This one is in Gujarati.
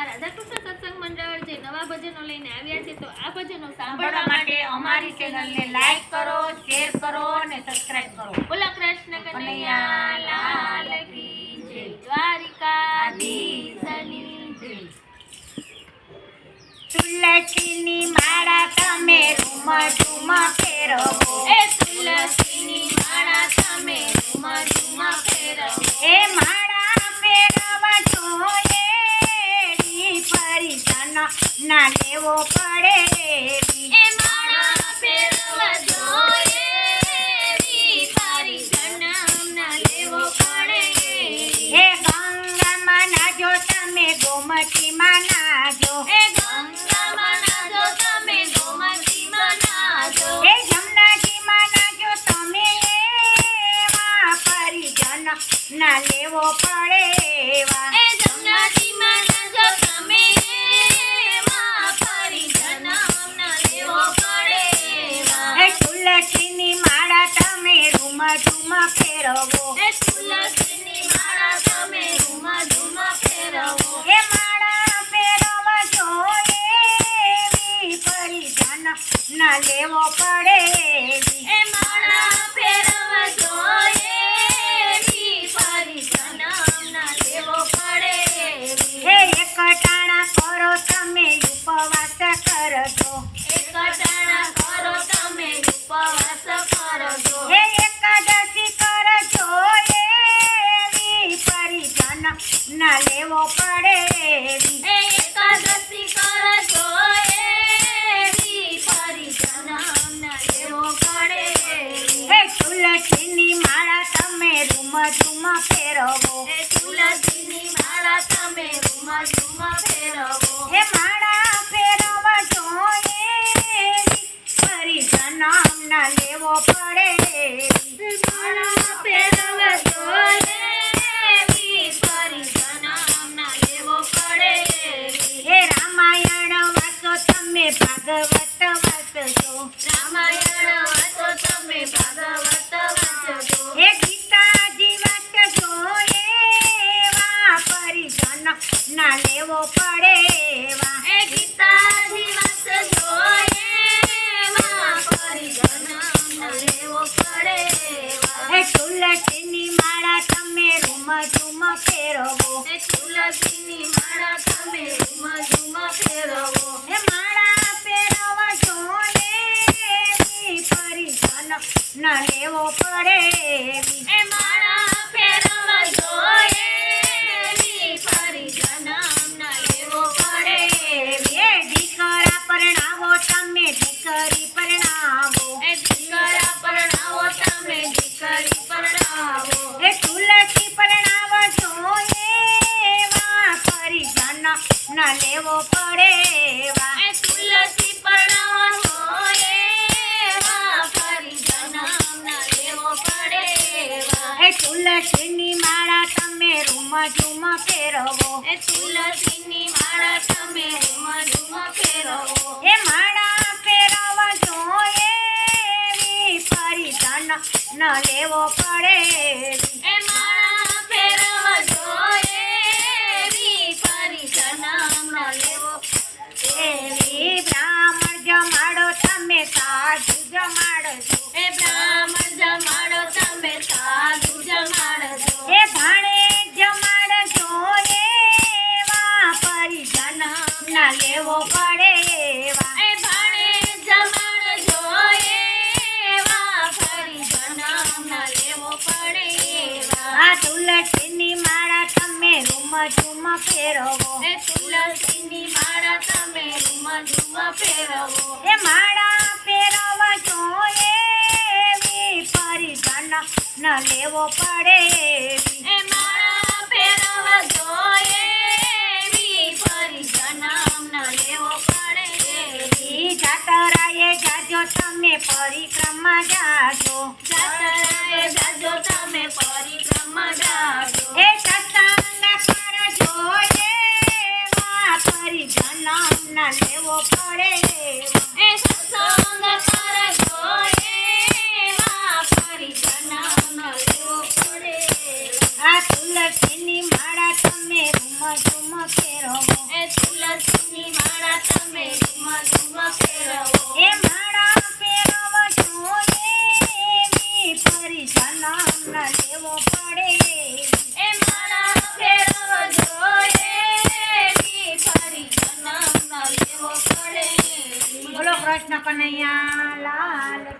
આ રાધાકૃષ્ણ સત્સંગ મંડળ જે નવા ભજનો લઈને આવ્યા છે, તો આ ભજનો સાંભળવા માટે અમારી ચેનલને લાઈક કરો, શેર કરો અને સબસ્ક્રાઇબ કરો. બોલો કૃષ્ણ કનૈયા લાલ કી જય, દ્વારિકાધીશની જય. તુલસીની માળા તમે રૂમ ઝૂમ ફેરવો, એ તુલસીની માળા તમે રૂમ ઝૂમ ફેરવો. એ માળા ફેરવા જોઈએ પરિજન ના લેવો પડે એવી. એ માળા ફેરવા જોઈએ પરિજન ના લેવો પડે. એ ગંગામાં નાજો તમે ગોમતીમાં નાજો, એ ગંગામાં નાજો તમે ગોમતીમાં નાજો. એ જમનાજીમાં નાજો તમે એવા પરિજન ના લેવો પડે એવા. એ જમનાજીમાં નાજો તમે એવા પરિજન ના લેવો પડે એવા. એ તુલસીની માળા તમે રૂમ ઝૂમ ફેરવો, એ તુલસીની માળા તમે રૂમ ઝૂમ ફેરવો. એ માળા ફેરવા જોઈએ એવી પરિજન ના લેવો પડે એવી. એ માળા ફેરવા જોઈએ પરિજન ના લેવો પડે. એ એક ટાણા કરો તમે ઉપવાસ કરજો, એક ટાણા કરો તમે ઉપવાસ કરજો. એ એકાદશી કરજો એવી પરિજન ના લેવો પડે એવી. એ એકાદશી કરજો એવી પરિજન ના લેવો પડે. એ તુલસીની માળા તમે રૂમ ઝૂમ ફેરવો, એ તુલસીની માળા તમે રૂમ ઝૂમ ફેરવો. એ માળા ફેરવા જોઈએ એવી પરિજન ના લેવો પડે એવી. માળા ફેરવા જોઈએ એવી પરિજન ના લેવો પડે. એ રામાયણ વાંચો તમે ભાગવત વાંચજો, રામાયણ વાંચો તમે ભાગવત વાંચજો. એ ગીતાજી વાંચજો એવા પરિજન ના લેવો પડે એવા. એ ગીતાજી વાંચજો એવા પરિજન ના લેવો પડે. એ તુલસીની માળા તમે રૂમ ઝૂમ ફેરવો, એ તુલસીની માળા તમે રૂમ ઝૂમ ફેરવો. એ માળા ફેરવા જોઈએ એવી પરિજન ના લેવો પડે એવી. એ માળા ફેરવા જોઈએ એવી પરિજન ના લેવો પડે. એ દીકરા પરણાવો તમે દીકરી પરણાવો, એ દીકરા પરણાવો તમે દીકરી પરણાવો. એ તુલસી પરણાવો જોઈએ એવા પરિજન ના લેવો પડે એવા. એ તુલસી પરણાવો જોઈએ એવા પરિજન ના લેવો પડે. એ તુલસીની માળા તમે રૂમ ઝૂમ ફેરવો, એ તુલસીની માળા તમે રૂમ ઝૂમ ફેરવો. એ માળા ફેરવા જોઈએ એવી પરિજન ના લેવો પડે એવી. એ માળા ફેરવા જોઈએ એવી પરિજન ના લેવો એવી બ્રાહ્મણ જમાડો તમે સાધુ જમાડજો, એ બ્રાહ્મણ જમાડો તમે સાધુ જમાડજો. એ ભાણે જમાડજો એવા પરિજન ના લેવો પડે એવા. એ ભાણે જમાડજો એવા પરિજન ના લેવો પડે. આ તુલસીની માળા તમે રૂમ ઝૂમ ફેરવો, એ તુલસીની માળા તમે રૂમ ઝૂમ ફેરવો. એ માળા ફેરવા જોઈએ એવી પરિજન ના લેવો પડે એવી. એ માળા ફેરવા જોઈએ એવી પરિજન ના લેવો પડે. ઈ જાતરાએ જાજો તમે પરિક્રમા જાજો, જાતરાએ જાજો તમે પરિક્રમા જાજો. એ સત્સંગ કરજો એવા પરિજન ના લેવો પડે એવા. એ સત્સંગ કરજો એવા પરિજન ના લેવો પડે. આ તુલસીની માળા તમે રૂમ ઝૂમ ફેરવો, એ લેવો પડે એ માળા ફેરવવો જોઈએ ફરી જન્મ ન લેવો પડે બોલો કૃષ્ણ કનૈયા લાલ